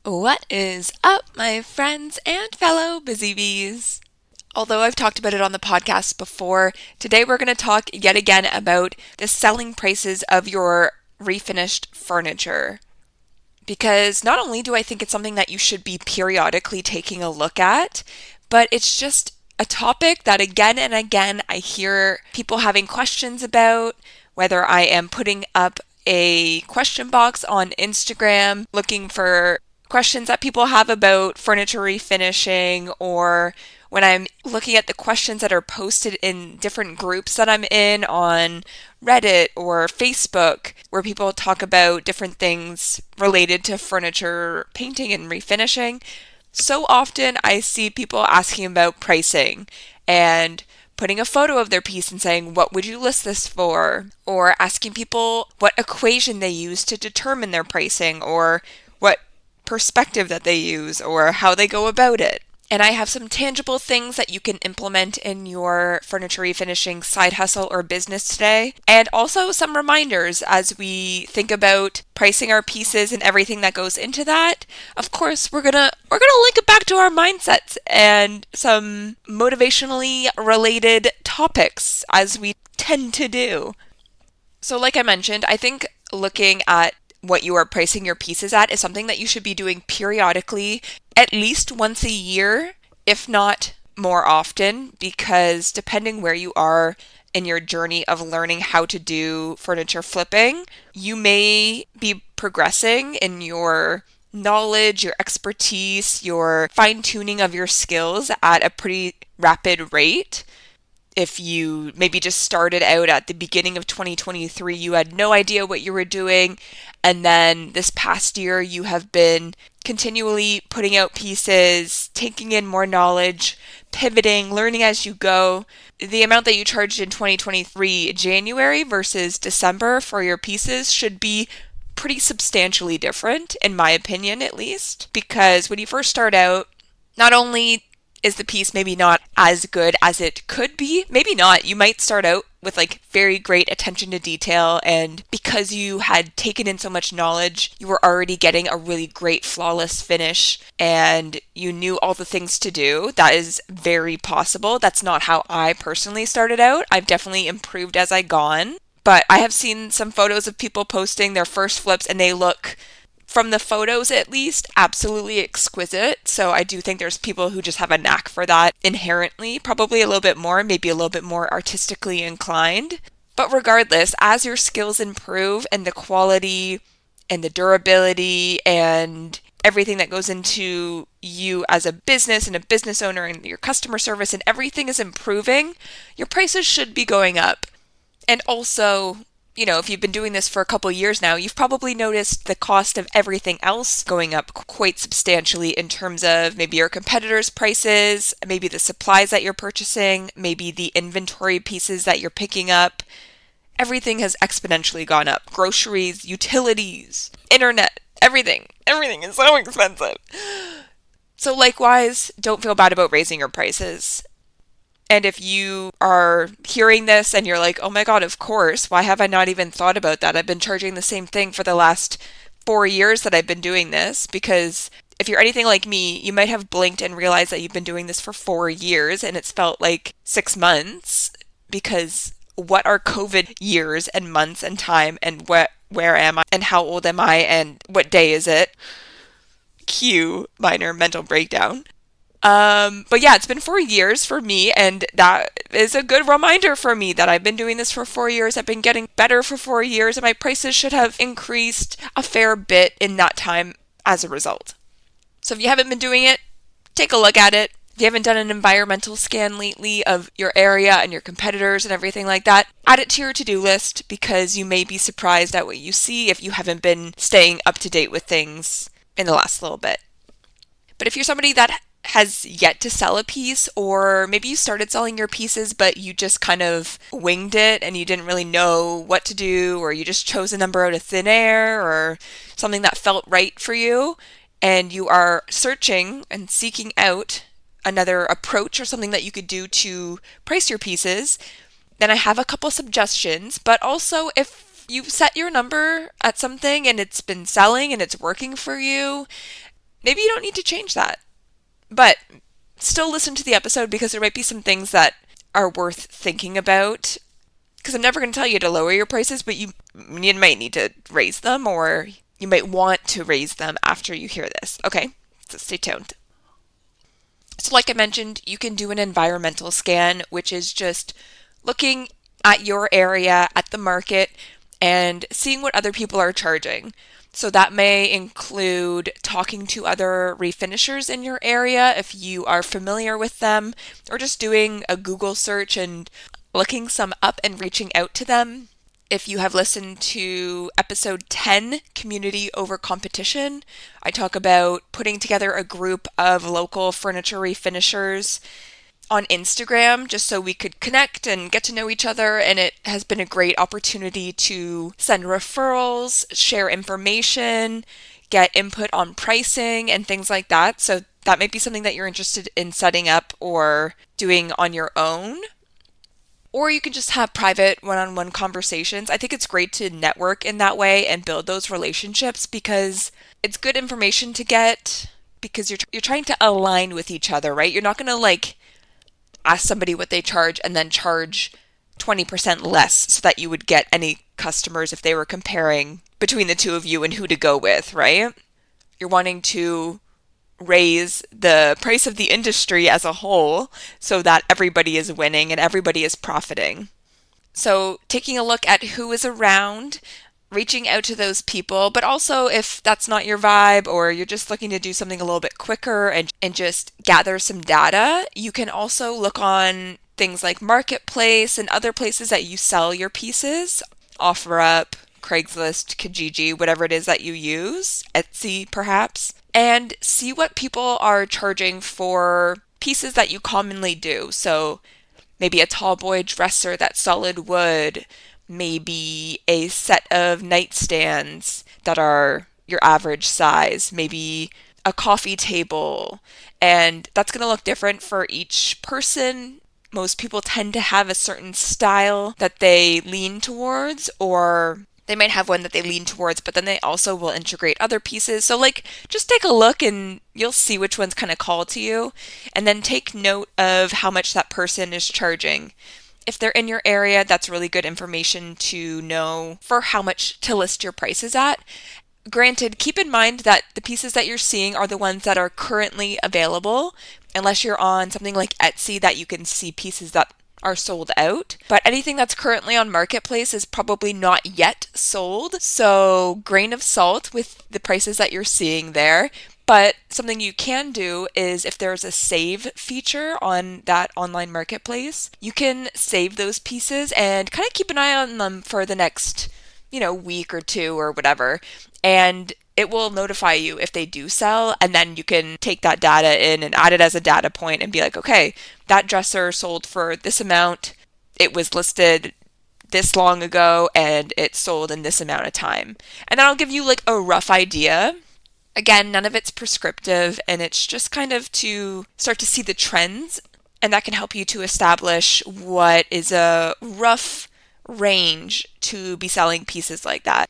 What is up, my friends and fellow BusyBees? Although I've talked about it on the podcast before, today we're going to talk yet again about the selling prices of your refinished furniture. Because not only do I think it's something that you should be periodically taking a look at, but it's just a topic that again and again I hear people having questions about, whether I am putting up a question box on Instagram looking for questions that people have about furniture refinishing, or when I'm looking at the questions that are posted in different groups that I'm in on Reddit or Facebook, where people talk about different things related to furniture painting and refinishing. So often I see people asking about pricing and putting a photo of their piece and saying, what would you list this for? Or asking people what equation they use to determine their pricing, or what perspective that they use, or how they go about it. And I have some tangible things that you can implement in your furniture refinishing side hustle or business today. And also some reminders as we think about pricing our pieces and everything that goes into that. Of course, we're gonna link it back to our mindsets and some motivationally related topics, as we tend to do. So like I mentioned, I think looking at what you are pricing your pieces at is something that you should be doing periodically, at least once a year, if not more often, because depending where you are in your journey of learning how to do furniture flipping, you may be progressing in your knowledge, your expertise, your fine tuning of your skills at a pretty rapid rate. If you maybe just started out at the beginning of 2023, you had no idea what you were doing, and then this past year you have been continually putting out pieces, taking in more knowledge, pivoting, learning as you go. The amount that you charged in 2023 January versus December for your pieces should be pretty substantially different, in my opinion at least, because when you first start out, not only is the piece maybe not as good as it could be? Maybe not. You might start out with like very great attention to detail, and because you had taken in so much knowledge, you were already getting a really great flawless finish and you knew all the things to do. That is very possible. That's not how I personally started out. I've definitely improved as I gone, but I have seen some photos of people posting their first flips and they look, from the photos at least, absolutely exquisite. So I do think there's people who just have a knack for that inherently, probably a little bit more, maybe a little bit more artistically inclined. But regardless, as your skills improve and the quality and the durability and everything that goes into you as a business and a business owner and your customer service and everything is improving, your prices should be going up. And also, if you've been doing this for a couple years now, you've probably noticed the cost of everything else going up quite substantially in terms of maybe your competitors' prices, maybe the supplies that you're purchasing, maybe the inventory pieces that you're picking up. Everything has exponentially gone up. Groceries, utilities, internet, everything. Everything is so expensive. So likewise, don't feel bad about raising your prices. And if you are hearing this and you're like, oh my God, of course, why have I not even thought about that? I've been charging the same thing for the last 4 years that I've been doing this. Because if you're anything like me, you might have blinked and realized that you've been doing this for 4 years and it's felt like 6 months. Because what are COVID years and months and time, and where am I and how old am I and what day is it? Cue minor mental breakdown. But yeah, it's been 4 years for me, and that is a good reminder for me that I've been doing this for 4 years. I've been getting better for 4 years, and my prices should have increased a fair bit in that time as a result. So if you haven't been doing it, take a look at it. If you haven't done an environmental scan lately of your area and your competitors and everything like that, add it to your to-do list, because you may be surprised at what you see if you haven't been staying up to date with things in the last little bit. But if you're somebody that has yet to sell a piece, or maybe you started selling your pieces but you just kind of winged it and you didn't really know what to do, or you just chose a number out of thin air, or something that felt right for you, and you are searching and seeking out another approach or something that you could do to price your pieces, then I have a couple suggestions. But also, if you've set your number at something and it's been selling and it's working for you, maybe you don't need to change that. But still listen to the episode because there might be some things that are worth thinking about. Because I'm never going to tell you to lower your prices, but you might need to raise them, or you might want to raise them after you hear this. Okay, so stay tuned. So like I mentioned, you can do an environmental scan, which is just looking at your area, at the market, and seeing what other people are charging. So that may include talking to other refinishers in your area if you are familiar with them, or just doing a Google search and looking some up and reaching out to them. If you have listened to episode 10, Community Over Competition, I talk about putting together a group of local furniture refinishers on Instagram just so we could connect and get to know each other, and it has been a great opportunity to send referrals, share information, get input on pricing and things like that. So that might be something that you're interested in setting up or doing on your own. Or you can just have private one-on-one conversations. I think it's great to network in that way and build those relationships because it's good information to get because you're trying to align with each other, right? You're not going to like ask somebody what they charge and then charge 20% less so that you would get any customers if they were comparing between the two of you and who to go with, right? You're wanting to raise the price of the industry as a whole so that everybody is winning and everybody is profiting. So taking a look at who is around, reaching out to those people, but also if that's not your vibe or you're just looking to do something a little bit quicker and just gather some data, you can also look on things like Marketplace and other places that you sell your pieces, OfferUp, Craigslist, Kijiji, whatever it is that you use, Etsy perhaps, and see what people are charging for pieces that you commonly do. So maybe a tall boy dresser that's solid wood, maybe a set of nightstands that are your average size, maybe a coffee table, and that's going to look different for each person. Most people tend to have a certain style that they lean towards, or they might have one that they lean towards, but then they also will integrate other pieces. So like, just take a look and you'll see which ones kind of call to you. And then take note of how much that person is charging. If they're in your area, that's really good information to know for how much to list your prices at. Granted, keep in mind that the pieces that you're seeing are the ones that are currently available, unless you're on something like Etsy that you can see pieces that are sold out. But anything that's currently on Marketplace is probably not yet sold. So grain of salt with the prices that you're seeing there. But something you can do is if there's a save feature on that online marketplace, you can save those pieces and kind of keep an eye on them for the next, week or two or whatever. And it will notify you if they do sell, and then you can take that data in and add it as a data point and be like, okay, that dresser sold for this amount, it was listed this long ago, and it sold in this amount of time. And then I'll give you like a rough idea. Again, none of it's prescriptive, and it's just kind of to start to see the trends, and that can help you to establish what is a rough range to be selling pieces like that.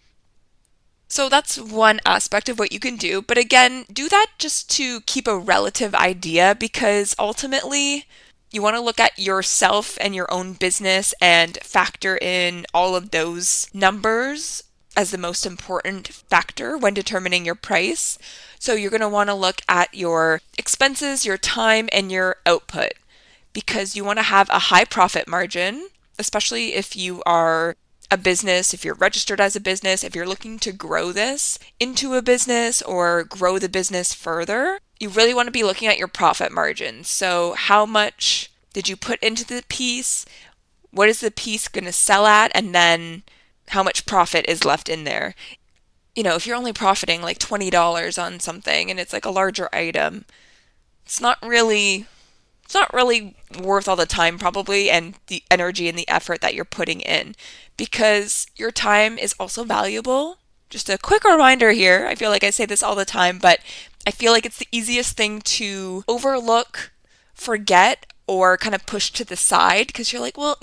So that's one aspect of what you can do. But again, do that just to keep a relative idea because ultimately you want to look at yourself and your own business and factor in all of those numbers as the most important factor when determining your price. So you're going to want to look at your expenses, your time, and your output because you want to have a high profit margin, especially if you are a business, if you're registered as a business, if you're looking to grow this into a business or grow the business further, you really want to be looking at your profit margin. So how much did you put into the piece? What is the piece going to sell at? And then how much profit is left in there? If you're only profiting like $20 on something and it's like a larger item, it's not really worth all the time probably and the energy and the effort that you're putting in because your time is also valuable. Just a quick reminder here. I feel like I say this all the time, but I feel like it's the easiest thing to overlook, forget, or kind of push to the side because you're like, well,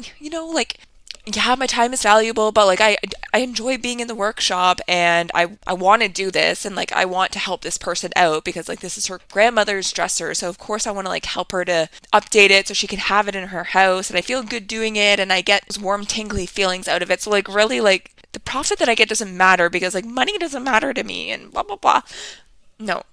yeah, my time is valuable, but like I enjoy being in the workshop and I want to do this and like I want to help this person out because like this is her grandmother's dresser. So of course I want to like help her to update it so she can have it in her house and I feel good doing it and I get those warm tingly feelings out of it. So like really like the profit that I get doesn't matter because like money doesn't matter to me and blah blah blah. No.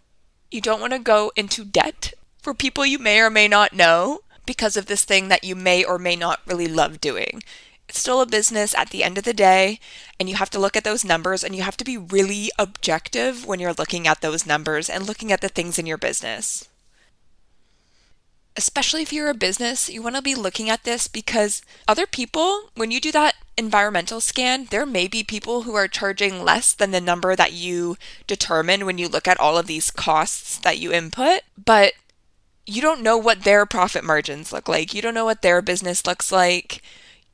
You don't want to go into debt for people you may or may not know because of this thing that you may or may not really love doing. It's still a business at the end of the day, and you have to look at those numbers and you have to be really objective when you're looking at those numbers and looking at the things in your business. Especially if you're a business, you want to be looking at this because other people, when you do that environmental scan, there may be people who are charging less than the number that you determine when you look at all of these costs that you input, but you don't know what their profit margins look like. You don't know what their business looks like.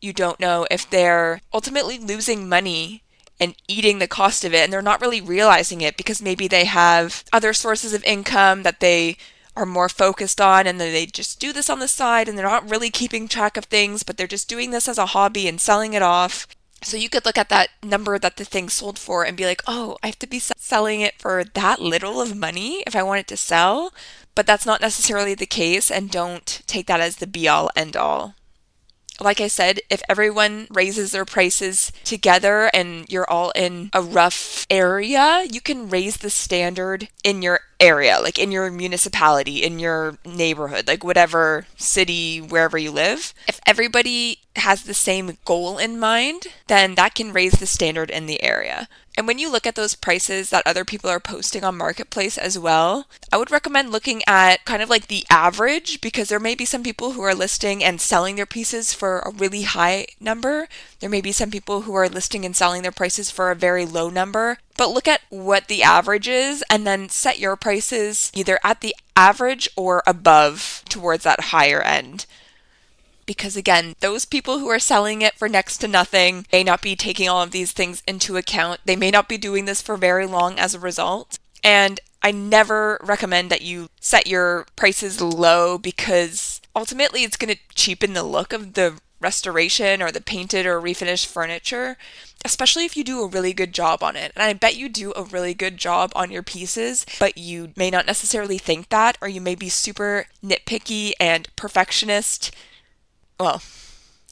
You don't know if they're ultimately losing money and eating the cost of it, and they're not really realizing it because maybe they have other sources of income that they are more focused on and then they just do this on the side and they're not really keeping track of things, but they're just doing this as a hobby and selling it off. So you could look at that number that the thing sold for and be like, oh, I have to be selling it for that little of money if I want it to sell. But that's not necessarily the case, and don't take that as the be all end all. Like I said, if everyone raises their prices together and you're all in a rough area, you can raise the standard in your area, like in your municipality, in your neighborhood, like whatever city, wherever you live. If everybody has the same goal in mind, then that can raise the standard in the area. And when you look at those prices that other people are posting on Marketplace as well, I would recommend looking at kind of like the average because there may be some people who are listing and selling their pieces for a really high number. There may be some people who are listing and selling their prices for a very low number. But look at what the average is and then set your prices either at the average or above towards that higher end. Because again, those people who are selling it for next to nothing may not be taking all of these things into account. They may not be doing this for very long as a result. And I never recommend that you set your prices low because ultimately it's going to cheapen the look of the restoration or the painted or refinished furniture, especially if you do a really good job on it. And I bet you do a really good job on your pieces, but you may not necessarily think that, or you may be super nitpicky and perfectionist. Well,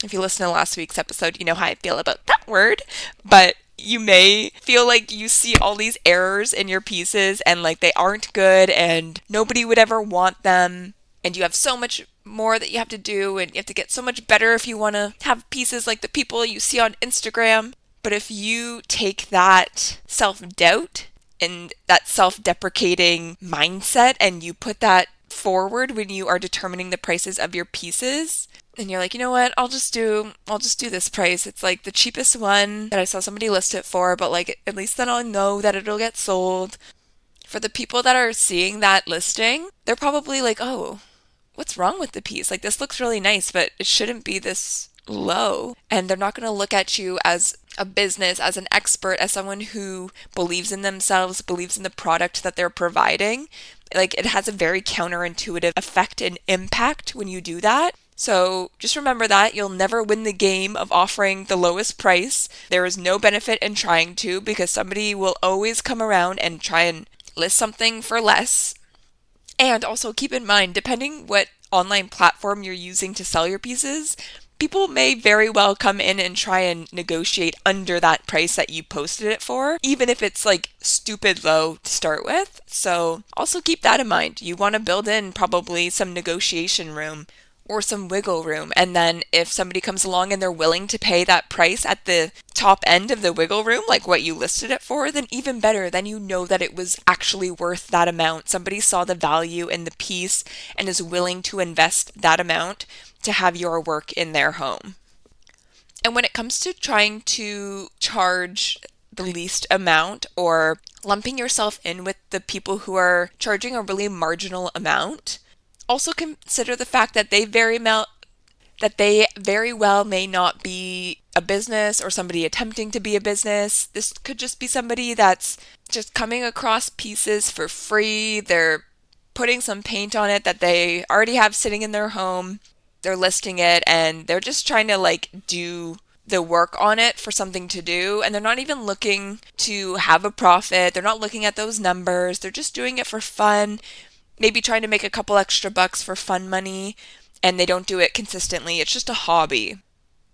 if you listen to last week's episode, you know how I feel about that word, but you may feel like you see all these errors in your pieces and like they aren't good and nobody would ever want them. And you have so much more that you have to do and you have to get so much better if you want to have pieces like the people you see on Instagram. But if you take that self-doubt and that self-deprecating mindset and you put that forward when you are determining the prices of your pieces, and you're like, you know what, I'll just do this price. It's like the cheapest one that I saw somebody list it for, but like at least then I'll know that it'll get sold. For the people that are seeing that listing, they're probably like, oh, what's wrong with the piece? Like this looks really nice, but it shouldn't be this low. And they're not going to look at you as a business, as an expert, as someone who believes in themselves, believes in the product that they're providing. Like it has a very counterintuitive effect and impact when you do that. So just remember that you'll never win the game of offering the lowest price. There is no benefit in trying to because somebody will always come around and try and list something for less. And also keep in mind, depending what online platform you're using to sell your pieces, people may very well come in and try and negotiate under that price that you posted it for, even if it's like stupid low to start with. So also keep that in mind. You want to build in probably some negotiation room or some wiggle room. And then if somebody comes along and they're willing to pay that price at the top end of the wiggle room, like what you listed it for, then even better. Then you know that it was actually worth that amount. Somebody saw the value in the piece and is willing to invest that amount to have your work in their home. And when it comes to trying to charge the least amount or lumping yourself in with the people who are charging a really marginal amount, also consider the fact that they very well may not be a business or somebody attempting to be a business. This could just be somebody that's just coming across pieces for free. They're putting some paint on it that they already have sitting in their home. They're listing it and they're just trying to like do the work on it for something to do, and they're not even looking to have a profit. They're not looking at those numbers. They're just doing it for fun, maybe trying to make a couple extra bucks for fun money, and they don't do it consistently. It's just a hobby.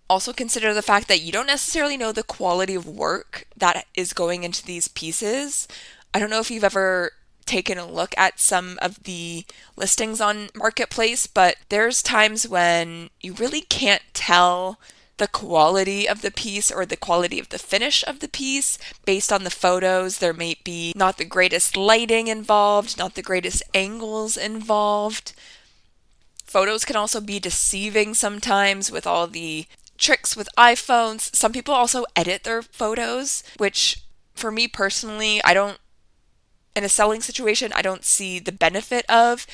Also consider the fact that you don't necessarily know the quality of work that is going into these pieces. I don't know if you've ever taken a look at some of the listings on Marketplace, but there's times when you really can't tell the quality of the piece or the quality of the finish of the piece based on the photos. There may be not the greatest lighting involved, not the greatest angles involved. Photos can also be deceiving sometimes with all the tricks with iPhones. Some people also edit their photos, which for me personally, in a selling situation, I don't see the benefit of,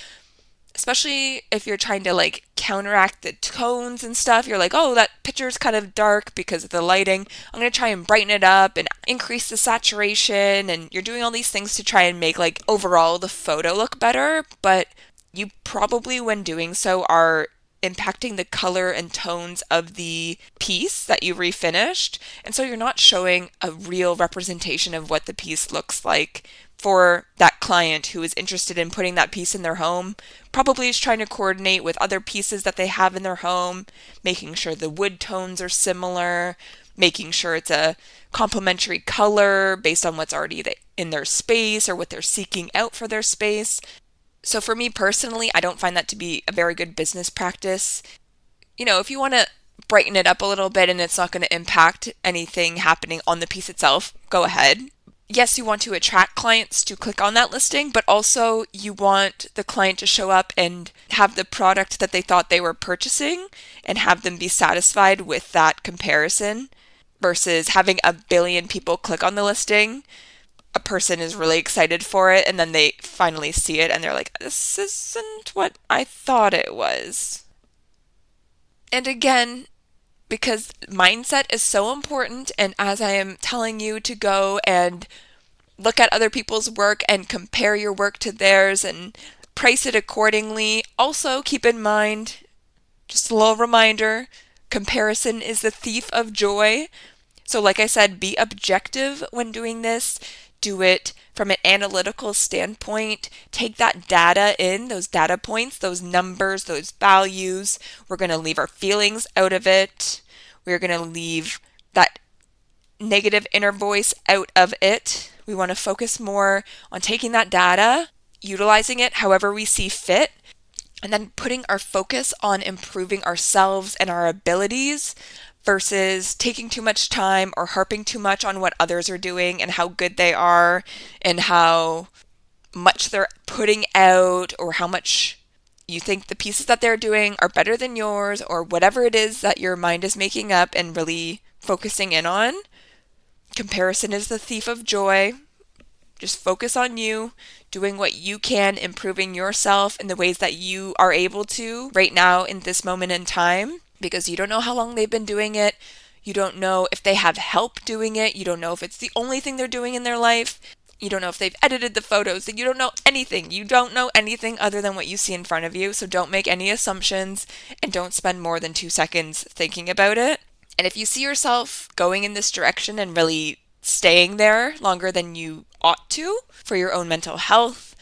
especially if you're trying to like counteract the tones and stuff. You're like, oh, that picture's kind of dark because of the lighting. I'm going to try and brighten it up and increase the saturation. And you're doing all these things to try and make like overall the photo look better. But you probably, when doing so, are impacting the color and tones of the piece that you refinished. And so you're not showing a real representation of what the piece looks like for that client who is interested in putting that piece in their home. Probably is trying to coordinate with other pieces that they have in their home, making sure the wood tones are similar, making sure it's a complementary color based on what's already in their space or what they're seeking out for their space. So for me personally, I don't find that to be a very good business practice. If you want to brighten it up a little bit and it's not going to impact anything happening on the piece itself, go ahead. Yes, you want to attract clients to click on that listing, but also you want the client to show up and have the product that they thought they were purchasing and have them be satisfied with that comparison versus having a billion people click on the listing. A person is really excited for it and then they finally see it and they're like, this isn't what I thought it was. And again, because mindset is so important, and as I am telling you to go and look at other people's work and compare your work to theirs and price it accordingly, also keep in mind, just a little reminder, comparison is the thief of joy. So like I said, be objective when doing this. Do it from an analytical standpoint. Take that data in, those data points, those numbers, those values. We're going to leave our feelings out of it. We're going to leave that negative inner voice out of it. We want to focus more on taking that data, utilizing it however we see fit, and then putting our focus on improving ourselves and our abilities versus taking too much time or harping too much on what others are doing and how good they are and how much they're putting out or how much you think the pieces that they're doing are better than yours or whatever it is that your mind is making up and really focusing in on. Comparison is the thief of joy. Just focus on you, doing what you can, improving yourself in the ways that you are able to right now in this moment in time. Because you don't know how long they've been doing it. You don't know if they have help doing it. You don't know if it's the only thing they're doing in their life. You don't know if they've edited the photos. You don't know anything. You don't know anything other than what you see in front of you. So don't make any assumptions and don't spend more than 2 seconds thinking about it. And if you see yourself going in this direction and really staying there longer than you ought to for your own mental health,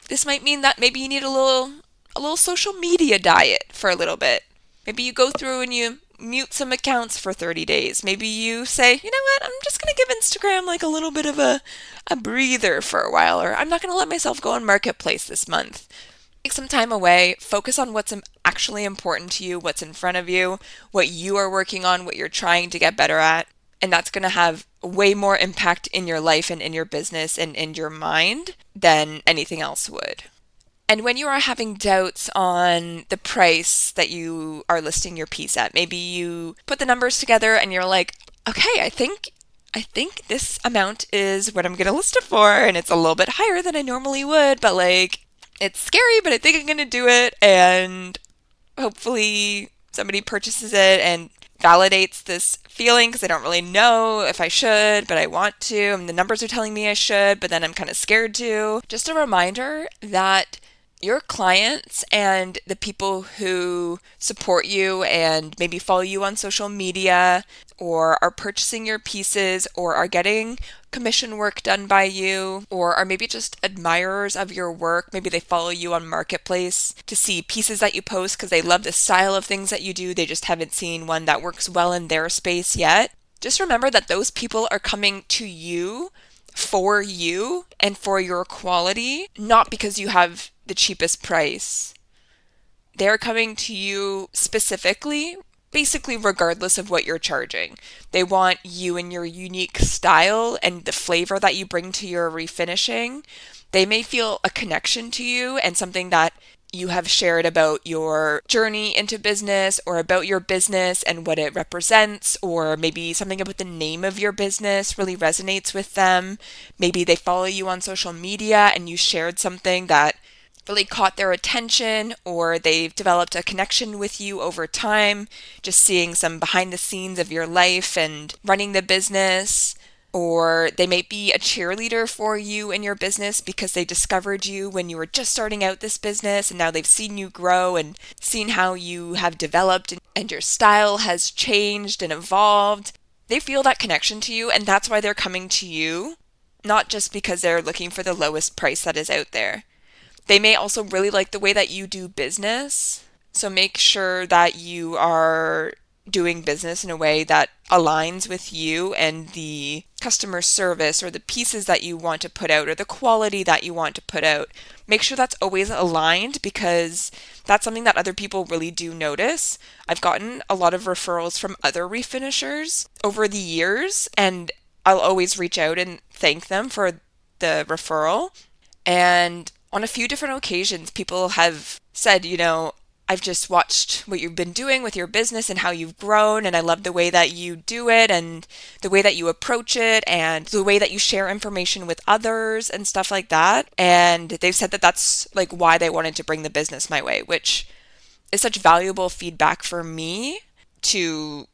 this might mean that maybe you need a little social media diet for a little bit. Maybe you go through and you mute some accounts for 30 days. Maybe you say, you know what, I'm just going to give Instagram like a little bit of a breather for a while, or I'm not going to let myself go on Marketplace this month. Take some time away, focus on what's actually important to you, what's in front of you, what you are working on, what you're trying to get better at, and that's going to have way more impact in your life and in your business and in your mind than anything else would. And when you are having doubts on the price that you are listing your piece at, maybe you put the numbers together and you're like, okay, I think this amount is what I'm going to list it for, and it's a little bit higher than I normally would, but like, it's scary, but I think I'm going to do it, and hopefully somebody purchases it and validates this feeling because I don't really know if I should, but I want to, and the numbers are telling me I should, but then I'm kind of scared to. Just a reminder that your clients and the people who support you and maybe follow you on social media or are purchasing your pieces or are getting commission work done by you or are maybe just admirers of your work. Maybe they follow you on Marketplace to see pieces that you post because they love the style of things that you do. They just haven't seen one that works well in their space yet. Just remember that those people are coming to you for you and for your quality, not because you have the cheapest price. They're coming to you specifically, basically regardless of what you're charging. They want you and your unique style and the flavor that you bring to your refinishing. They may feel a connection to you and something that you have shared about your journey into business or about your business and what it represents, or maybe something about the name of your business really resonates with them. Maybe they follow you on social media and you shared something that really caught their attention, or they've developed a connection with you over time, just seeing some behind the scenes of your life and running the business. Or they may be a cheerleader for you in your business because they discovered you when you were just starting out this business and now they've seen you grow and seen how you have developed and your style has changed and evolved. They feel that connection to you, and that's why they're coming to you, not just because they're looking for the lowest price that is out there. They may also really like the way that you do business, so make sure that you are doing business in a way that aligns with you and the customer service or the pieces that you want to put out or the quality that you want to put out. Make sure that's always aligned, because that's something that other people really do notice. I've gotten a lot of referrals from other refinishers over the years, and I'll always reach out and thank them for the referral. And on a few different occasions, people have said, I've just watched what you've been doing with your business and how you've grown, and I love the way that you do it and the way that you approach it and the way that you share information with others and stuff like that. And they've said that that's like why they wanted to bring the business my way, which is such valuable feedback for me to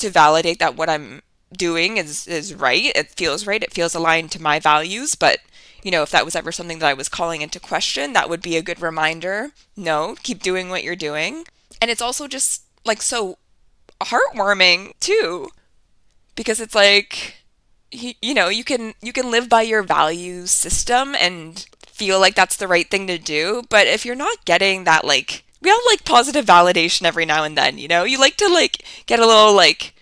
validate that what I'm doing is right. It feels right. It feels aligned to my values. But if that was ever something that I was calling into question, that would be a good reminder. No, keep doing what you're doing. And it's also just like so heartwarming too, because it's like, you can live by your value system and feel like that's the right thing to do. But if you're not getting that, like, we all like positive validation every now and then, you like to like get a little like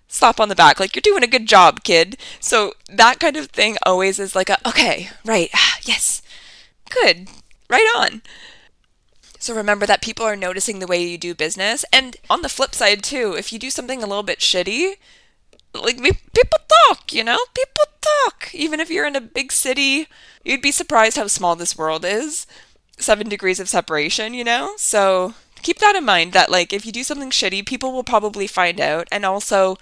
slap on the back, like, you're doing a good job, kid. So that kind of thing always is like okay, right, yes, good, right on. So remember that people are noticing the way you do business. And on the flip side too, if you do something a little bit shitty, like, people talk, people talk. Even if you're in a big city, you'd be surprised how small this world is. 7 degrees of separation, So keep that in mind, that like if you do something shitty, people will probably find out. And also,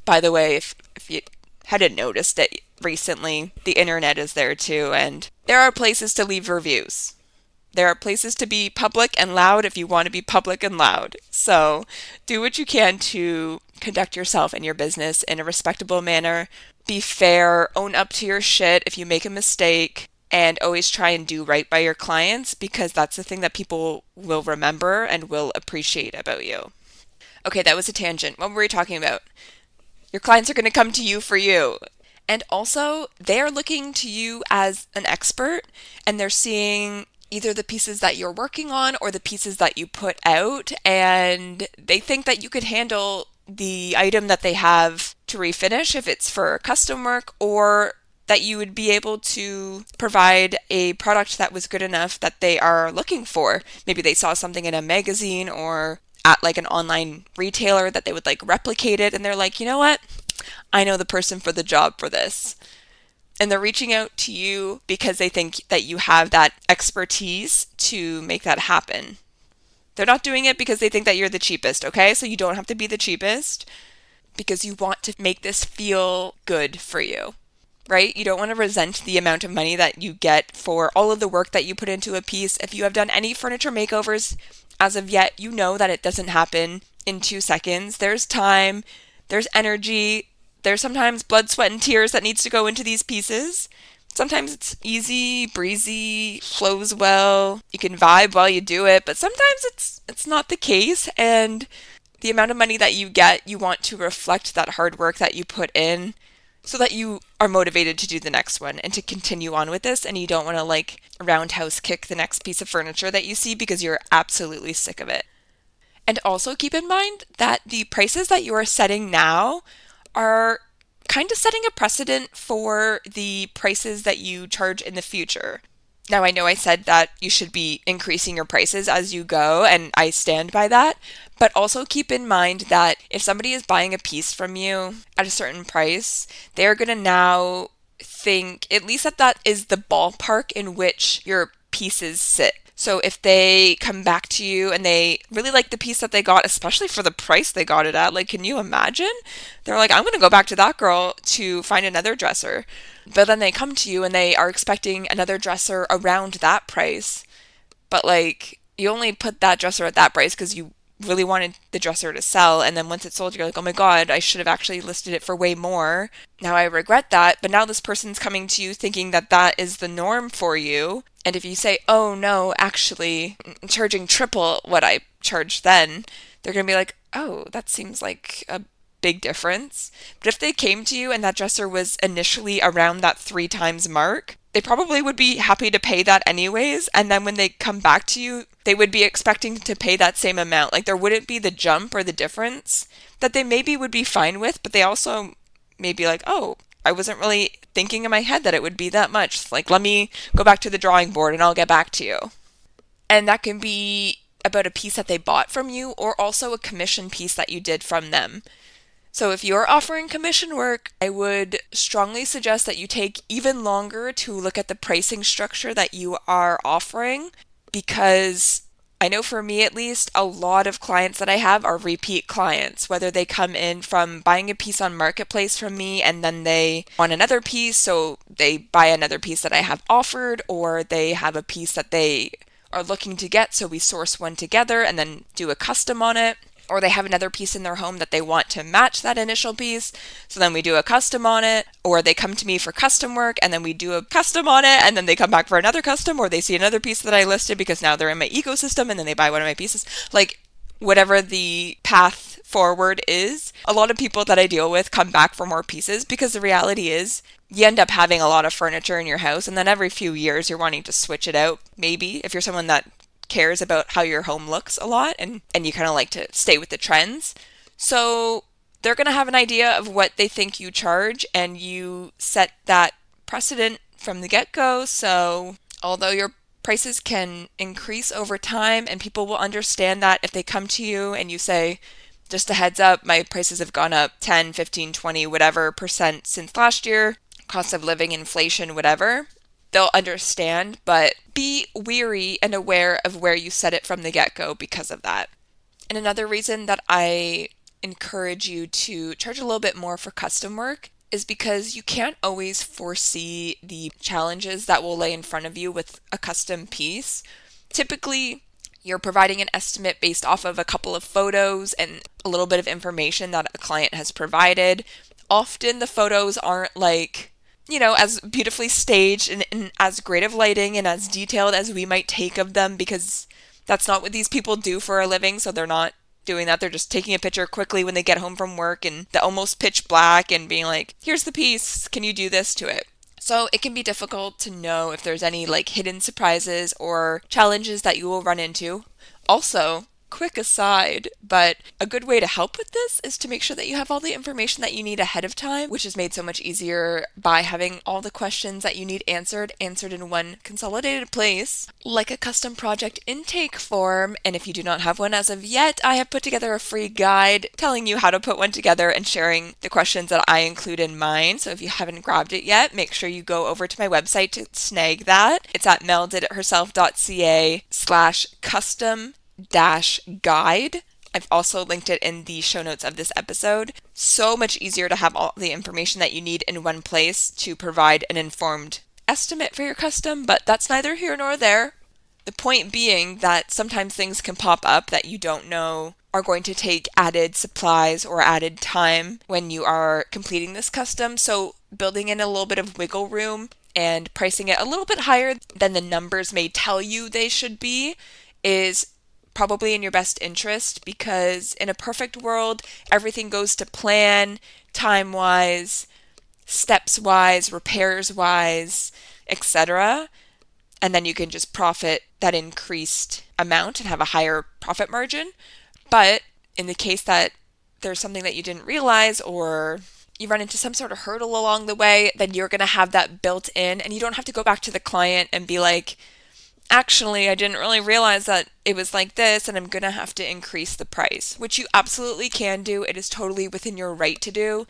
by the way, if you hadn't noticed it recently, the internet is there too, and there are places to leave reviews. There are places to be public and loud if you want to be public and loud. So do what you can to conduct yourself and your business in a respectable manner. Be fair, own up to your shit if you make a mistake, and always try and do right by your clients, because that's the thing that people will remember and will appreciate about you. Okay, that was a tangent. What were we talking about? Your clients are going to come to you for you. And also, they're looking to you as an expert, and they're seeing either the pieces that you're working on or the pieces that you put out, and they think that you could handle the item that they have to refinish if it's for custom work, or that you would be able to provide a product that was good enough that they are looking for. Maybe they saw something in a magazine or at like an online retailer that they would like replicate it, and they're like, you know what? I know the person for the job for this. And they're reaching out to you because they think that you have that expertise to make that happen. They're not doing it because they think that you're the cheapest, okay? So you don't have to be the cheapest, because you want to make this feel good for you, right? You don't want to resent the amount of money that you get for all of the work that you put into a piece. If you have done any furniture makeovers as of yet, you know that it doesn't happen in 2 seconds. There's time, there's energy, there's sometimes blood, sweat, and tears that needs to go into these pieces. Sometimes it's easy, breezy, flows well. You can vibe while you do it, but sometimes it's not the case, and the amount of money that you get, you want to reflect that hard work that you put in so that you are motivated to do the next one and to continue on with this, and you don't want to like roundhouse kick the next piece of furniture that you see because you're absolutely sick of it. And also keep in mind that the prices that you are setting now are kind of setting a precedent for the prices that you charge in the future. Now, I know I said that you should be increasing your prices as you go, and I stand by that, but also keep in mind that if somebody is buying a piece from you at a certain price, they're going to now think, at least that is the ballpark in which your pieces sit. So if they come back to you and they really like the piece that they got, especially for the price they got it at, like, can you imagine? They're like, I'm going to go back to that girl to find another dresser. But then they come to you and they are expecting another dresser around that price. But like, you only put that dresser at that price because you really wanted the dresser to sell. And then once it's sold, you're like, oh my God, I should have actually listed it for way more. Now I regret that. But now this person's coming to you thinking that that is the norm for you. And if you say, oh no, actually, I'm charging triple what I charged then, they're going to be like, oh, that seems like a big difference. But if they came to you and that dresser was initially around that 3 times mark, they probably would be happy to pay that anyways. And then when they come back to you, they would be expecting to pay that same amount. Like there wouldn't be the jump or the difference that they maybe would be fine with, but they also may be like, oh, I wasn't really thinking in my head that it would be that much. Like, let me go back to the drawing board and I'll get back to you. And that can be about a piece that they bought from you or also a commission piece that you did from them. So if you're offering commission work, I would strongly suggest that you take even longer to look at the pricing structure that you are offering, because I know for me at least, a lot of clients that I have are repeat clients, whether they come in from buying a piece on Marketplace from me and then they want another piece, so they buy another piece that I have offered, or they have a piece that they are looking to get, so we source one together and then do a custom on it. Or they have another piece in their home that they want to match that initial piece, so then we do a custom on it. Or they come to me for custom work and then we do a custom on it, and then they come back for another custom, or they see another piece that I listed because now they're in my ecosystem and then they buy one of my pieces. Like, whatever the path forward is, a lot of people that I deal with come back for more pieces because the reality is you end up having a lot of furniture in your house, and then every few years you're wanting to switch it out, maybe, if you're someone that cares about how your home looks a lot and you kind of like to stay with the trends. So they're going to have an idea of what they think you charge, and you set that precedent from the get-go. So although your prices can increase over time, and people will understand that if they come to you and you say, just a heads up, my prices have gone up 10, 15, 20, whatever percent since last year, cost of living, inflation, whatever, they'll understand, but be weary and aware of where you set it from the get-go because of that. And another reason that I encourage you to charge a little bit more for custom work is because you can't always foresee the challenges that will lay in front of you with a custom piece. Typically, you're providing an estimate based off of a couple of photos and a little bit of information that a client has provided. Often the photos aren't like, as beautifully staged and as great of lighting and as detailed as we might take of them, because that's not what these people do for a living. So they're not doing that. They're just taking a picture quickly when they get home from work and the almost pitch black and being like, here's the piece, can you do this to it? So it can be difficult to know if there's any like hidden surprises or challenges that you will run into. Also, quick aside, but a good way to help with this is to make sure that you have all the information that you need ahead of time, which is made so much easier by having all the questions that you need answered in one consolidated place, like a custom project intake form. And if you do not have one as of yet, I have put together a free guide telling you how to put one together and sharing the questions that I include in mine. So if you haven't grabbed it yet, make sure you go over to my website to snag that. It's at meldiditherself.ca/custom guide. I've also linked it in the show notes of this episode. So much easier to have all the information that you need in one place to provide an informed estimate for your custom, but that's neither here nor there. The point being that sometimes things can pop up that you don't know are going to take added supplies or added time when you are completing this custom. So building in a little bit of wiggle room and pricing it a little bit higher than the numbers may tell you they should be is probably in your best interest, because in a perfect world, everything goes to plan, time-wise, steps-wise, repairs-wise, etc. And then you can just profit that increased amount and have a higher profit margin. But in the case that there's something that you didn't realize, or you run into some sort of hurdle along the way, then you're going to have that built in, and you don't have to go back to the client and be like, actually, I didn't really realize that it was like this, and I'm going to have to increase the price, which you absolutely can do. It is totally within your right to do.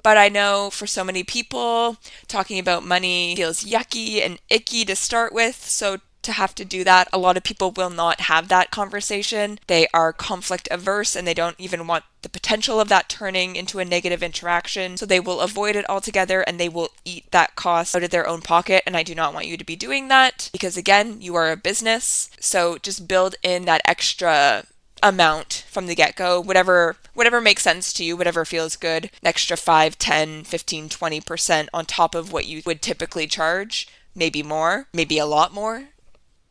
But I know for so many people, talking about money feels yucky and icky to start with. So to have to do that, a lot of people will not have that conversation. They are conflict averse and they don't even want the potential of that turning into a negative interaction. So they will avoid it altogether and they will eat that cost out of their own pocket. And I do not want you to be doing that, because again, you are a business. So just build in that extra amount from the get-go, whatever makes sense to you, whatever feels good, an extra 5, 10, 15, 20% on top of what you would typically charge, maybe more, maybe a lot more.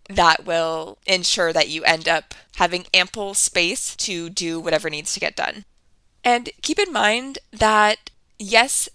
That will ensure that you end up having ample space to do whatever needs to get done. And keep in mind that, yes,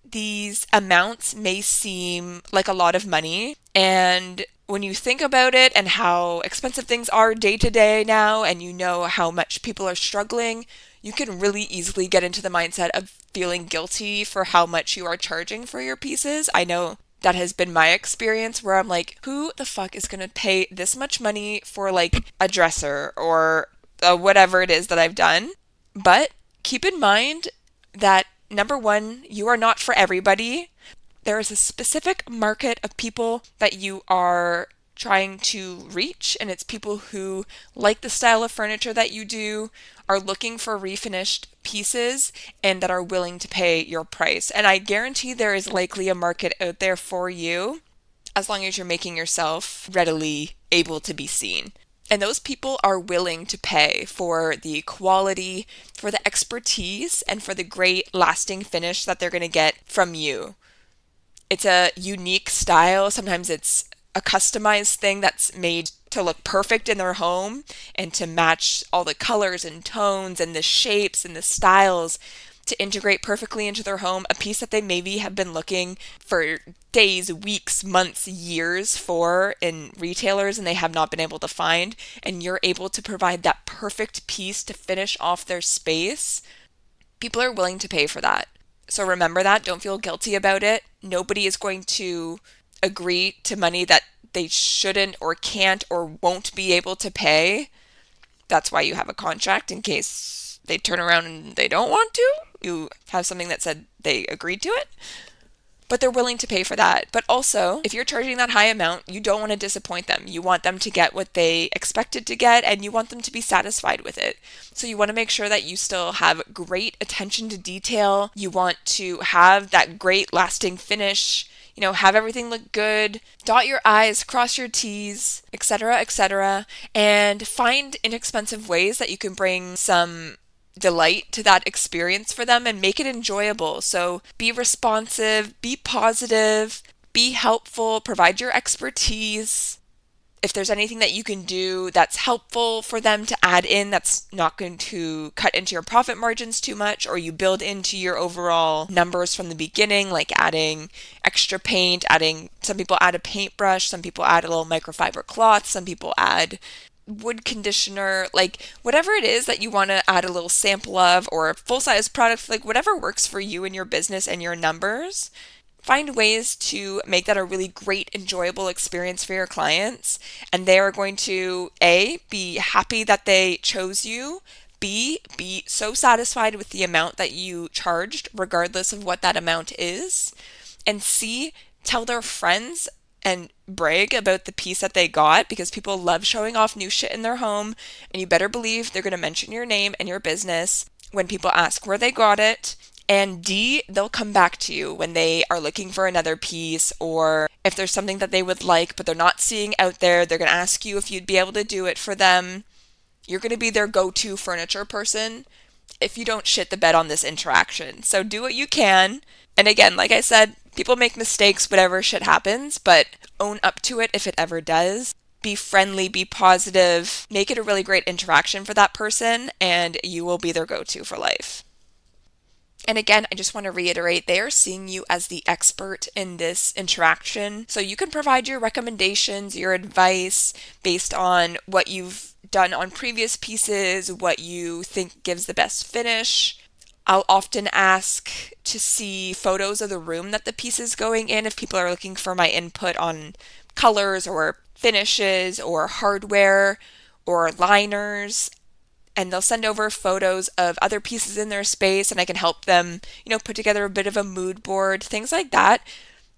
these amounts may seem like a lot of money, and when you think about it and how expensive things are day to day now, and you know how much people are struggling, you can really easily get into the mindset of feeling guilty for how much you are charging for your pieces. I know that has been my experience, where I'm like, who the fuck is going to pay this much money for like a dresser or whatever it is that I've done? But keep in mind that, number one, you are not for everybody. There is a specific market of people that you are trying to reach, and it's people who like the style of furniture that you do, are looking for refinished pieces, and that are willing to pay your price. And I guarantee there is likely a market out there for you, as long as you're making yourself readily able to be seen. And those people are willing to pay for the quality, for the expertise, and for the great lasting finish that they're going to get from you. It's a unique style. Sometimes it's a customized thing that's made to look perfect in their home and to match all the colors and tones and the shapes and the styles to integrate perfectly into their home. A piece that they maybe have been looking for days, weeks, months, years for in retailers, and they have not been able to find. And you're able to provide that perfect piece to finish off their space. People are willing to pay for that. So remember that. Don't feel guilty about it. Nobody is going to agree to money that they shouldn't or can't or won't be able to pay. That's why you have a contract, in case they turn around and they don't want to. You have something that said they agreed to it. But they're willing to pay for that. But also, if you're charging that high amount, you don't want to disappoint them. You want them to get what they expected to get, and you want them to be satisfied with it. So you want to make sure that you still have great attention to detail. You want to have that great lasting finish. Have everything look good, dot your I's, cross your T's, etc., and find inexpensive ways that you can bring some delight to that experience for them and make it enjoyable. So be responsive, be positive, be helpful, provide your expertise. If there's anything that you can do that's helpful for them to add in, that's not going to cut into your profit margins too much, or you build into your overall numbers from the beginning, like adding extra paint, some people add a paintbrush, some people add a little microfiber cloth, some people add wood conditioner, like whatever it is that you want to add a little sample of, or a full-size product, like whatever works for you and your business and your numbers. Find ways to make that a really great, enjoyable experience for your clients, and they are going to A, be happy that they chose you, B, be so satisfied with the amount that you charged, regardless of what that amount is, and C, tell their friends and brag about the piece that they got, because people love showing off new shit in their home, and you better believe they're going to mention your name and your business when people ask where they got it. And D, they'll come back to you when they are looking for another piece, or if there's something that they would like but they're not seeing out there, they're going to ask you if you'd be able to do it for them. You're going to be their go-to furniture person if you don't shit the bed on this interaction. So do what you can. And again, like I said, People make mistakes, whatever shit happens, but own up to it if it ever does. Be friendly, be positive, make it a really great interaction for that person, and you will be their go-to for life. And again, I just want to reiterate, they are seeing you as the expert in this interaction. So you can provide your recommendations, your advice based on what you've done on previous pieces, what you think gives the best finish. I'll often ask to see photos of the room that the piece is going in if people are looking for my input on colors or finishes or hardware or liners. And they'll send over photos of other pieces in their space, and I can help them, put together a bit of a mood board, things like that.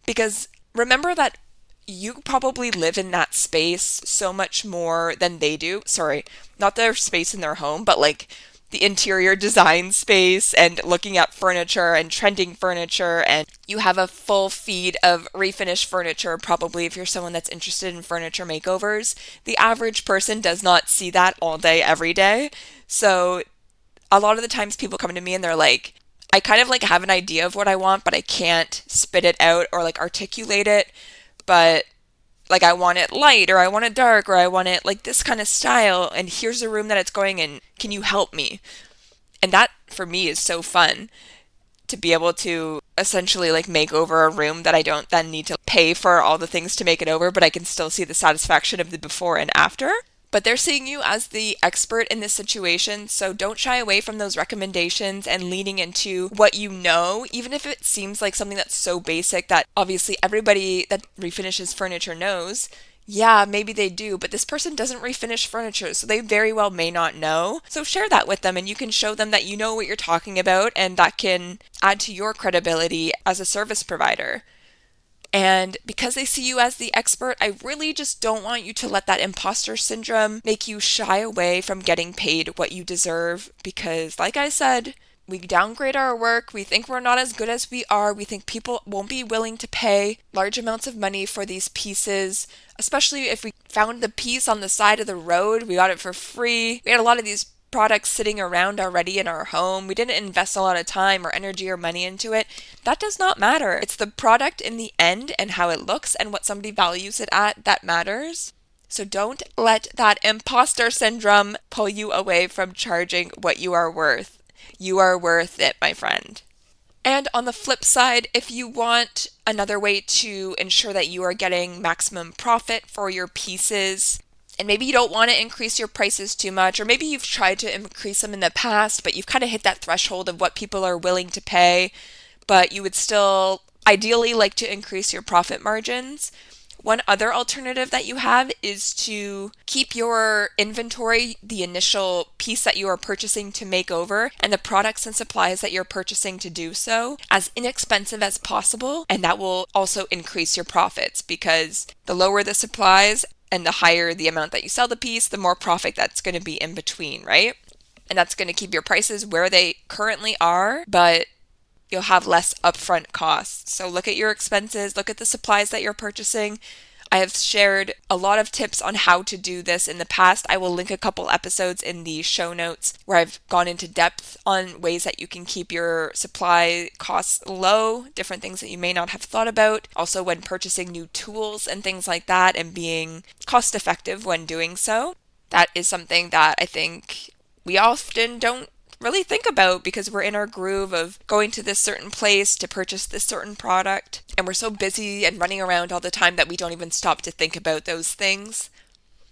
Because remember that you probably live in that space so much more than they do. Sorry, not their space in their home, but like the interior design space and looking at furniture and trending furniture, and you have a full feed of refinished furniture probably if you're someone that's interested in furniture makeovers. The average person does not see that all day every day. So a lot of the times people come to me and they're like, I kind of like have an idea of what I want, but I can't spit it out or like articulate it, but like I want it light or I want it dark or I want it like this kind of style, and here's the room that it's going in. Can you help me? And that for me is so fun to be able to essentially like make over a room that I don't then need to pay for all the things to make it over, but I can still see the satisfaction of the before and after. But they're seeing you as the expert in this situation, so don't shy away from those recommendations and leaning into what you know, even if it seems like something that's so basic that obviously everybody that refinishes furniture knows. Yeah, maybe they do, but this person doesn't refinish furniture, so they very well may not know. So share that with them, and you can show them that you know what you're talking about, and that can add to your credibility as a service provider. And because they see you as the expert, I really just don't want you to let that imposter syndrome make you shy away from getting paid what you deserve. Because like I said, we downgrade our work, we think we're not as good as we are, we think people won't be willing to pay large amounts of money for these pieces, especially if we found the piece on the side of the road, we got it for free. We had a lot of these products sitting around already in our home. We didn't invest a lot of time or energy or money into it. That does not matter. It's the product in the end and how it looks and what somebody values it at that matters. So don't let that imposter syndrome pull you away from charging what you are worth. You are worth it, my friend. And on the flip side, if you want another way to ensure that you are getting maximum profit for your pieces, and maybe you don't want to increase your prices too much, or maybe you've tried to increase them in the past, but you've kind of hit that threshold of what people are willing to pay, but you would still ideally like to increase your profit margins. One other alternative that you have is to keep your inventory, the initial piece that you are purchasing to make over, and the products and supplies that you're purchasing to do so, as inexpensive as possible, and that will also increase your profits, because the lower the supplies and the higher the amount that you sell the piece, the more profit that's going to be in between, right? And that's going to keep your prices where they currently are, but you'll have less upfront costs. So look at your expenses, look at the supplies that you're purchasing. I have shared a lot of tips on how to do this in the past. I will link a couple episodes in the show notes where I've gone into depth on ways that you can keep your supply costs low, different things that you may not have thought about. Also when purchasing new tools and things like that and being cost effective when doing so. That is something that I think we often don't really think about because we're in our groove of going to this certain place to purchase this certain product, and we're so busy and running around all the time that we don't even stop to think about those things.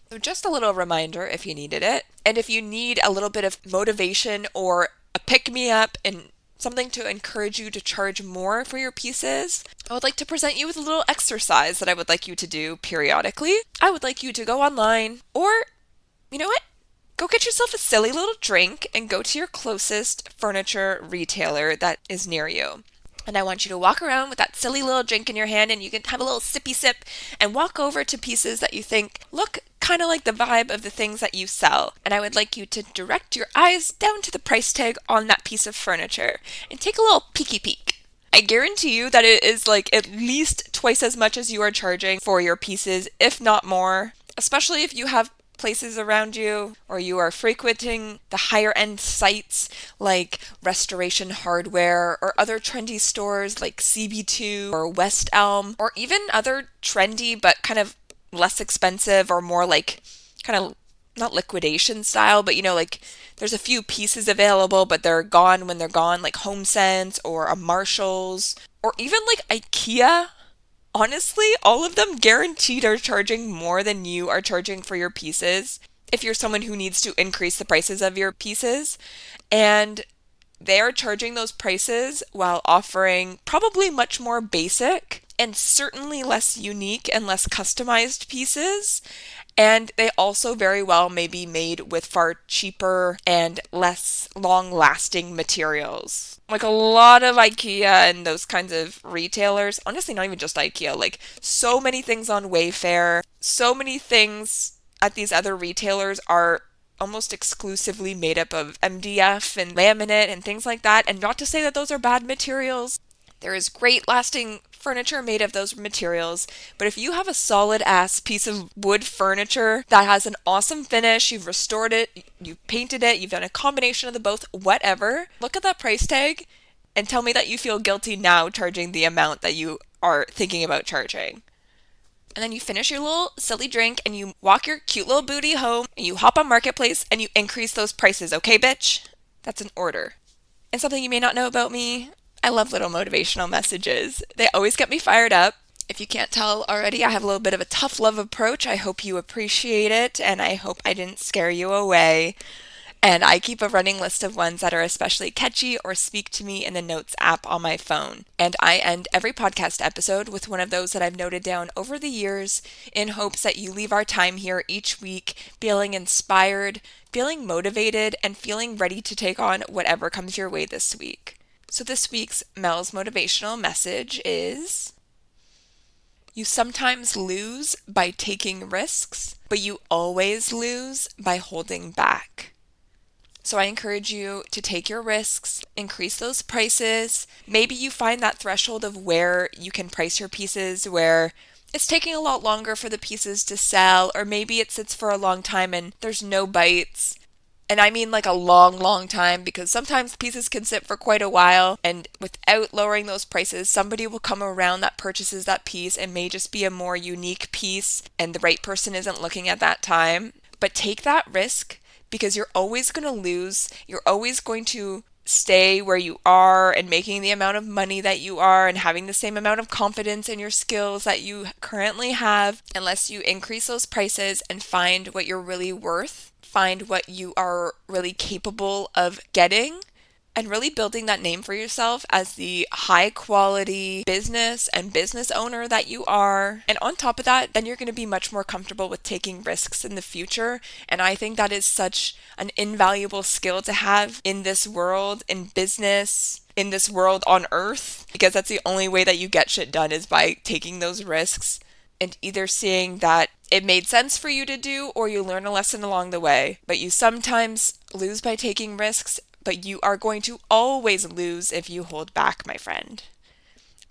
So just a little reminder if you needed it, and if you need a little bit of motivation or a pick-me-up and something to encourage you to charge more for your pieces, I would like to present you with a little exercise that I would like you to do periodically. I would like you to go online, or you know what? Go get yourself a silly little drink and go to your closest furniture retailer that is near you. And I want you to walk around with that silly little drink in your hand, and you can have a little sippy sip and walk over to pieces that you think look kind of like the vibe of the things that you sell. And I would like you to direct your eyes down to the price tag on that piece of furniture and take a little peeky peek. I guarantee you that it is like at least twice as much as you are charging for your pieces, if not more, especially if you have places around you, or you are frequenting the higher end sites like Restoration Hardware or other trendy stores like CB2 or West Elm, or even other trendy but kind of less expensive or more like kind of not liquidation style, but like there's a few pieces available, but they're gone when they're gone, like HomeSense or a Marshalls or even like IKEA. Honestly, all of them guaranteed are charging more than you are charging for your pieces if you're someone who needs to increase the prices of your pieces. And they are charging those prices while offering probably much more basic and certainly less unique and less customized pieces. And they also very well may be made with far cheaper and less long-lasting materials. Like a lot of IKEA and those kinds of retailers, honestly not even just IKEA, like so many things on Wayfair, so many things at these other retailers are almost exclusively made up of MDF and laminate and things like that. And not to say that those are bad materials. There is great lasting furniture made of those materials, but if you have a solid ass piece of wood furniture that has an awesome finish, you've restored it, you've painted it, you've done a combination of the both, whatever, look at that price tag and tell me that you feel guilty now charging the amount that you are thinking about charging. And then you finish your little silly drink and you walk your cute little booty home and you hop on Marketplace and you increase those prices, okay, bitch? That's an order. And something you may not know about me, I love little motivational messages. They always get me fired up. If you can't tell already, I have a little bit of a tough love approach. I hope you appreciate it, and I hope I didn't scare you away. And I keep a running list of ones that are especially catchy or speak to me in the Notes app on my phone. And I end every podcast episode with one of those that I've noted down over the years in hopes that you leave our time here each week feeling inspired, feeling motivated, and feeling ready to take on whatever comes your way this week. So this week's Mel's motivational message is: you sometimes lose by taking risks, but you always lose by holding back. So I encourage you to take your risks, increase those prices. Maybe you find that threshold of where you can price your pieces where it's taking a lot longer for the pieces to sell, or maybe it sits for a long time and there's no bites. And I mean like a long, long time, because sometimes pieces can sit for quite a while, and without lowering those prices, somebody will come around that purchases that piece and may just be a more unique piece and the right person isn't looking at that time. But take that risk, because you're always going to lose. You're always going to stay where you are and making the amount of money that you are and having the same amount of confidence in your skills that you currently have, unless you increase those prices and find what you're really worth. Find what you are really capable of getting, and really building that name for yourself as the high quality business and business owner that you are. And on top of that, then you're going to be much more comfortable with taking risks in the future. And I think that is such an invaluable skill to have in this world, in business, in this world on earth, because that's the only way that you get shit done is by taking those risks and either seeing that it made sense for you to do, or you learn a lesson along the way. But you sometimes lose by taking risks, but you are going to always lose if you hold back, my friend.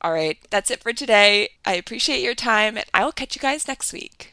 All right, that's it for today. I appreciate your time, and I will catch you guys next week.